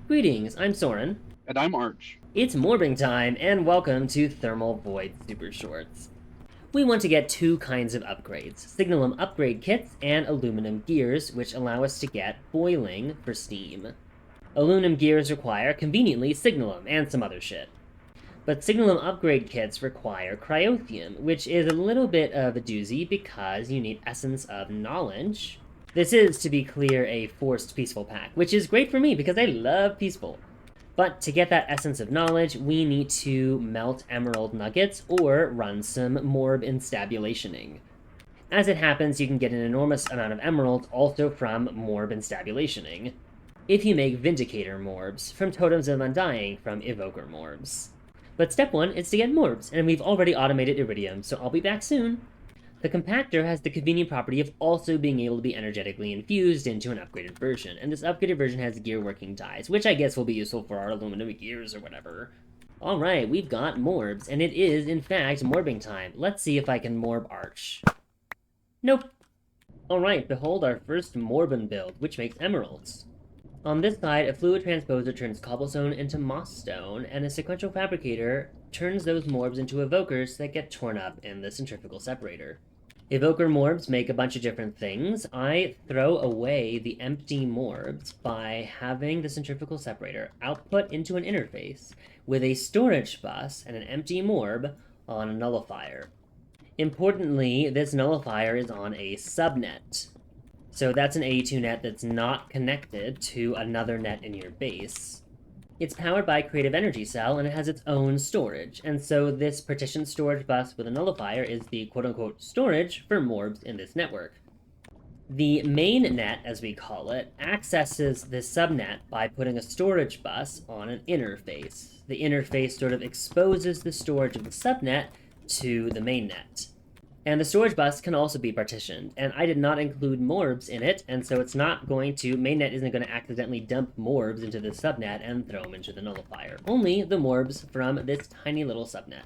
Greetings, I'm Soren. And I'm Arch. It's Morbin time, and welcome to Thermal Void Supershorts. We want to get two kinds of upgrades, signalum upgrade kits and aluminum gears, which allow us to get boiling for steam. Aluminum gears require, conveniently, signalum and some other shit. But signalum upgrade kits require cryotheum, which is a little bit of a doozy because you need essence of knowledge. This is, to be clear, a forced peaceful pack, which is great for me because I love peaceful. But to get that essence of knowledge, we need to melt emerald nuggets or run some morb instabulationing. As it happens, you can get an enormous amount of emeralds also from morb instabulationing, if you make Vindicator morbs from Totems of Undying from Evoker morbs. But step 1 is to get morbs, and we've already automated iridium, so I'll be back soon. The compactor has the convenient property of also being able to be energetically infused into an upgraded version, and this upgraded version has gear working dyes, which I guess will be useful for our aluminum gears or whatever. Alright, we've got morbs, and it is, in fact, morbing time. Let's see if I can morb Arch. Nope. Alright, behold our first Morbin build, which makes emeralds. On this side, a fluid transposer turns cobblestone into moss stone, and a sequential fabricator turns those morbs into evokers that get torn up in the centrifugal separator. Evoker morbs make a bunch of different things. I throw away the empty morbs by having the centrifugal separator output into an interface with a storage bus and an empty morb on a nullifier. Importantly, this nullifier is on a subnet. So that's an AE2 net that's not connected to another net in your base. It's powered by a creative energy cell, and it has its own storage, and so this partitioned storage bus with a nullifier is the quote-unquote storage for morbs in this network. The main net, as we call it, accesses this subnet by putting a storage bus on an interface. The interface sort of exposes the storage of the subnet to the main net. And the storage bus can also be partitioned, and I did not include morbs in it, and so it's not going to, mainnet isn't going to accidentally dump morbs into the subnet and throw them into the nullifier. Only the morbs from this tiny little subnet.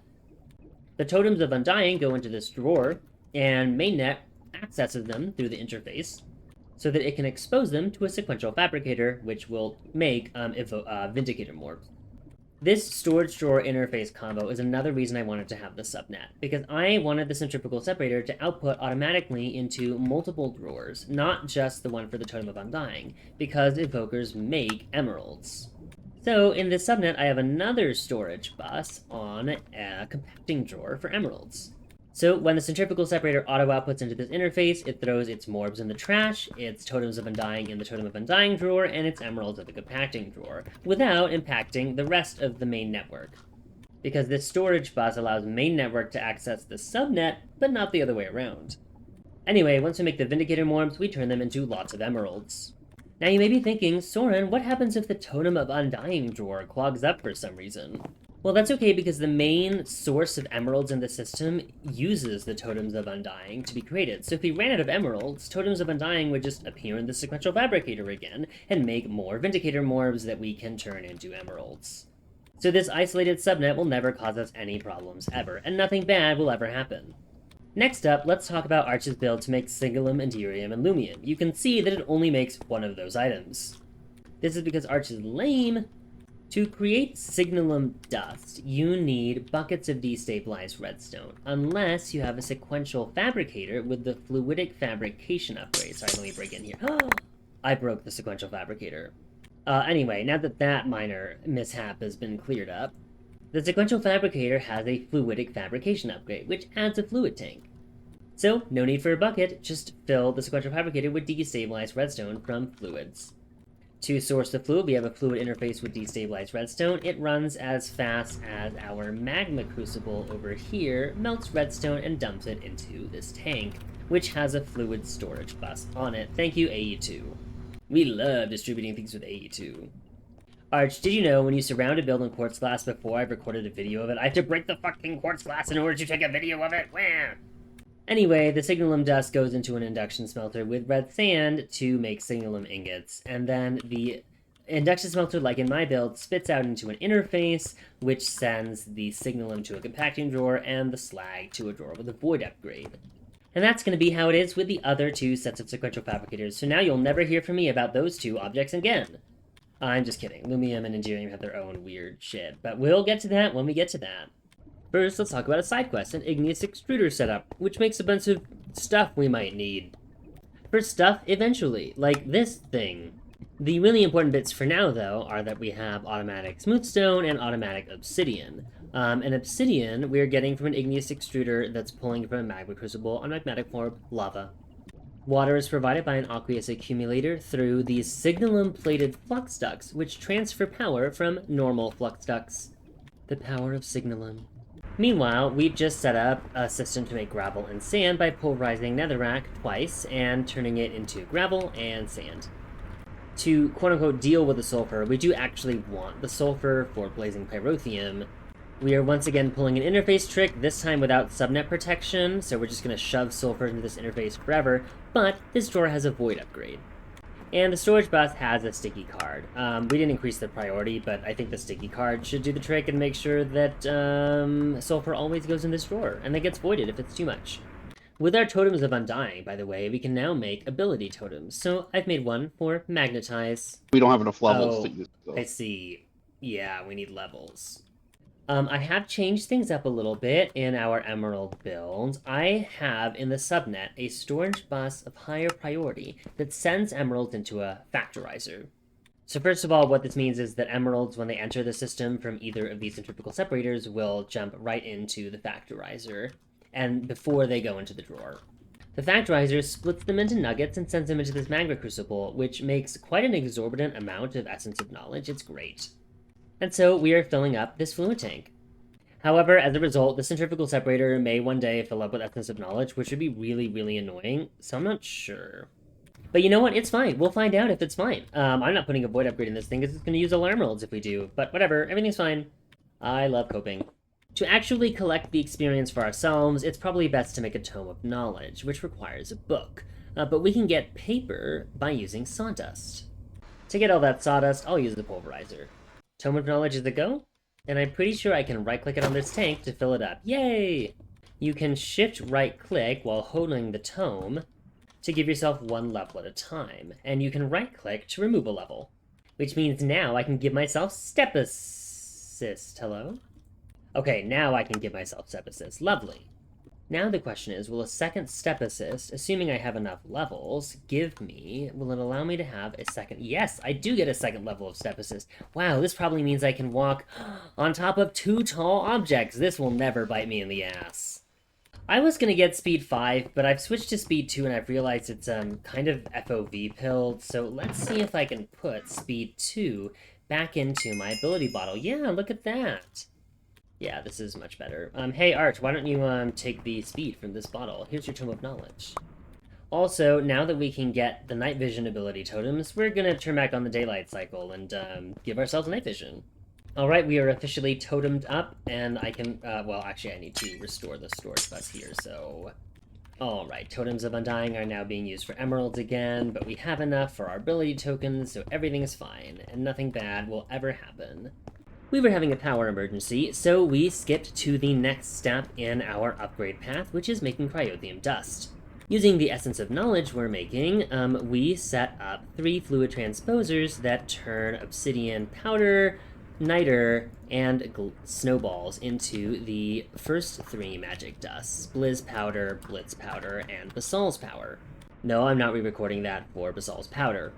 The Totems of Undying go into this drawer, and mainnet accesses them through the interface, so that it can expose them to a sequential fabricator, which will make Vindicator morbs. This storage drawer interface combo is another reason I wanted to have the subnet, because I wanted the centrifugal separator to output automatically into multiple drawers, not just the one for the Totem of Undying, because evokers make emeralds. So in this subnet, I have another storage bus on a compacting drawer for emeralds. So when the centrifugal separator auto-outputs into this interface, it throws its morbs in the trash, its Totems of Undying in the Totem of Undying drawer, and its emeralds in the compacting drawer, without impacting the rest of the main network. Because this storage bus allows main network to access the subnet, but not the other way around. Anyway, once we make the Vindicator morbs, we turn them into lots of emeralds. Now you may be thinking, Soren, what happens if the Totem of Undying drawer clogs up for some reason? Well, that's okay, because the main source of emeralds in the system uses the Totems of Undying to be created. So if we ran out of emeralds, Totems of Undying would just appear in the sequential fabricator again, and make more Vindicator morbs that we can turn into emeralds. So this isolated subnet will never cause us any problems, ever, and nothing bad will ever happen. Next up, let's talk about Arch's build to make signalum, enderium, and lumium. You can see that it only makes one of those items. This is because Arch is lame. To create signalum dust, you need buckets of destabilized redstone, unless you have a sequential fabricator with the fluidic fabrication upgrade. Sorry, let me break in here. I broke the sequential fabricator. Anyway, now that that minor mishap has been cleared up, the sequential fabricator has a fluidic fabrication upgrade, which adds a fluid tank. So, no need for a bucket, just fill the sequential fabricator with destabilized redstone from fluids. To source the fluid, we have a fluid interface with destabilized redstone. It runs as fast as our magma crucible over here melts redstone and dumps it into this tank, which has a fluid storage bus on it. Thank you, AE2. We love distributing things with AE2. Arch, did you know when you surround a build in quartz glass before I've recorded a video of it, I have to break the fucking quartz glass in order to take a video of it? Wah! Anyway, the signalum dust goes into an induction smelter with red sand to make signalum ingots, and then the induction smelter, like in my build, spits out into an interface, which sends the signalum to a compacting drawer and the slag to a drawer with a void upgrade. And that's going to be how it is with the other two sets of sequential fabricators, so now you'll never hear from me about those two objects again. I'm just kidding. Lumium and enderium have their own weird shit, but we'll get to that when we get to that. First, let's talk about a side quest, an igneous extruder setup, which makes a bunch of stuff we might need. For stuff eventually, like this thing. The really important bits for now, though, are that we have automatic smoothstone and automatic obsidian. And obsidian we're getting from an igneous extruder that's pulling from a magma crucible on magmatic form lava. Water is provided by an aqueous accumulator through these signalum-plated flux ducts, which transfer power from normal flux ducts. The power of signalum. Meanwhile, we've just set up a system to make gravel and sand by pulverizing netherrack twice and turning it into gravel and sand. To quote-unquote deal with the sulfur, we do actually want the sulfur for blazing pyrotheum. We are once again pulling an interface trick, this time without subnet protection, so we're just going to shove sulfur into this interface forever, but this drawer has a void upgrade. And the storage bus has a sticky card. We didn't increase the priority, but I think the sticky card should do the trick and make sure that sulfur always goes in this drawer, and then gets voided if it's too much. With our totems of undying, by the way, we can now make ability totems. So I've made one for magnetize. We don't have enough levels to use those. I see. Yeah, we need levels. I have changed things up a little bit in our emerald build. I have in the subnet a storage bus of higher priority that sends emeralds into a factorizer. So first of all, what this means is that emeralds, when they enter the system from either of these centrifugal separators, will jump right into the factorizer, and before they go into the drawer. The factorizer splits them into nuggets and sends them into this magma crucible, which makes quite an exorbitant amount of essence of knowledge. It's great. And so we are filling up this fluid tank. However, as a result, the centrifugal separator may one day fill up with essence of knowledge, which would be really, really annoying, so I'm not sure. But you know what? It's fine. We'll find out if it's fine. I'm not putting a void upgrade in this thing because it's going to use all our emeralds if we do, but whatever. Everything's fine. I love coping. To actually collect the experience for ourselves, it's probably best to make a tome of knowledge, which requires a book. But we can get paper by using sawdust. To get all that sawdust, I'll use the pulverizer. Tome of knowledge is a go, and I'm pretty sure I can right-click it on this tank to fill it up. Yay! You can shift right-click while holding the tome to give yourself one level at a time, and you can right-click to remove a level, which means now I can give myself step assist. Hello? Okay, now I can give myself step assist. Lovely. Now the question is, will a second step assist, assuming I have enough levels, will it allow me to have a second? Yes, I do get a second level of step assist. Wow, this probably means I can walk on top of 2 tall objects. This will never bite me in the ass. I was gonna get speed 5, but I've switched to speed 2 and I've realized it's kind of FOV pilled, so let's see if I can put speed 2 back into my ability bottle. Yeah, look at that. Yeah, this is much better. Hey, Arch, why don't you take the speed from this bottle? Here's your Tome of Knowledge. Also, now that we can get the night vision ability totems, we're gonna turn back on the daylight cycle and give ourselves night vision. Alright, we are officially totemed up, and I can, well, actually I need to restore the storage bus here, so... Alright, Totems of Undying are now being used for emeralds again, but we have enough for our ability tokens, so everything's fine, and nothing bad will ever happen. We were having a power emergency, so we skipped to the next step in our upgrade path, which is making cryothium dust. Using the essence of knowledge we're making, we set up 3 fluid transposers that turn obsidian powder, niter, and snowballs into the first 3 magic dusts: Blizz powder, Blitz powder, and Basal's power. No, I'm not re-recording that for Basal's powder.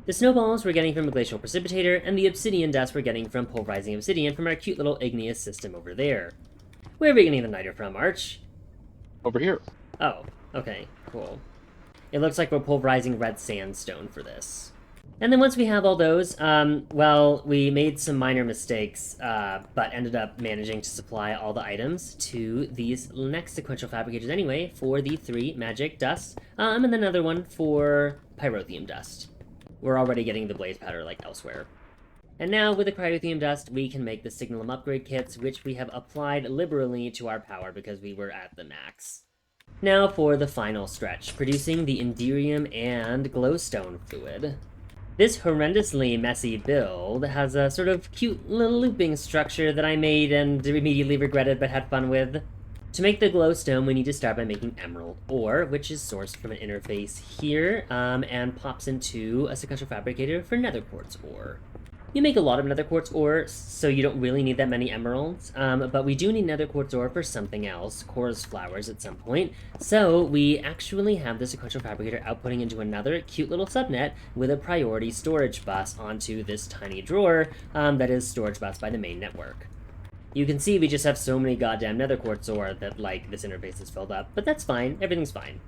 The snowballs we're getting from a glacial precipitator, and the obsidian dust we're getting from pulverizing obsidian from our cute little igneous system over there. Where are we getting the niter from, Arch? Over here. Oh, okay, cool. It looks like we're pulverizing red sandstone for this. And then once we have all those, well, we made some minor mistakes, but ended up managing to supply all the items to these next sequential fabricators anyway, for the 3 magic dusts, and then another one for pyrotheum dust. We're already getting the blaze powder like elsewhere. And now, with the cryothium dust, we can make the signalum upgrade kits, which we have applied liberally to our power because we were at the max. Now for the final stretch, producing the enderium and glowstone fluid. This horrendously messy build has a sort of cute little looping structure that I made and immediately regretted but had fun with. To make the glowstone, we need to start by making emerald ore, which is sourced from an interface here, and pops into a sequential fabricator for nether quartz ore. You make a lot of nether quartz ore, so you don't really need that many emeralds, but we do need nether quartz ore for something else, chorus flowers at some point, so we actually have the sequential fabricator outputting into another cute little subnet with a priority storage bus onto this tiny drawer that is storage bus by the main network. You can see we just have so many goddamn nether quartz ore that, like, this interface is filled up, but that's fine, everything's fine.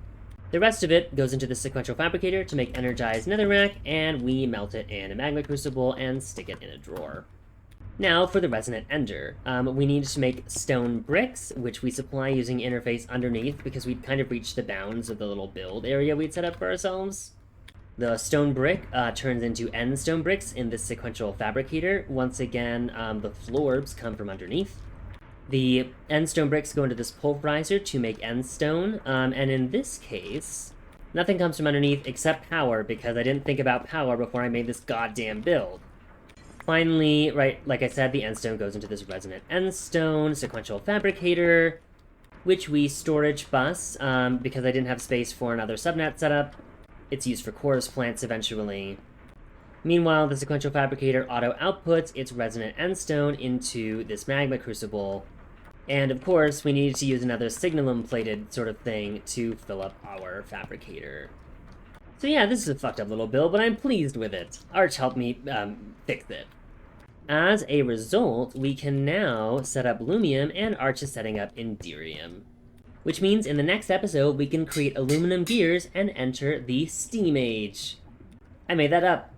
The rest of it goes into the sequential fabricator to make energized netherrack, and we melt it in a magma crucible and stick it in a drawer. Now for the resonant ender. We need to make stone bricks, which we supply using interface underneath because we'd kind of reached the bounds of the little build area we'd set up for ourselves. The stone brick turns into end stone bricks in this sequential fabricator. Once again, the floors come from underneath. The end stone bricks go into this pulverizer to make end stone, and in this case, nothing comes from underneath except power, because I didn't think about power before I made this goddamn build. Finally, right, like I said, the end stone goes into this resonant end stone sequential fabricator, which we storage bus, because I didn't have space for another subnet setup. It's used for chorus plants eventually. Meanwhile, the sequential fabricator auto-outputs its resonant end stone into this magma crucible. And of course, we needed to use another signalum-plated sort of thing to fill up our fabricator. So yeah, this is a fucked up little build, but I'm pleased with it. Arch helped me fix it. As a result, we can now set up lumium, and Arch is setting up enderium. Which means in the next episode, we can create aluminum gears and enter the Steam Age. I made that up.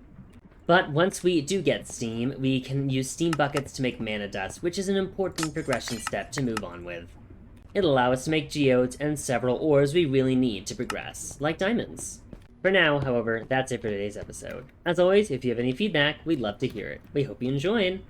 But once we do get steam, we can use steam buckets to make mana dust, which is an important progression step to move on with. It'll allow us to make geodes and several ores we really need to progress, like diamonds. For now, however, that's it for today's episode. As always, if you have any feedback, we'd love to hear it. We hope you enjoyed!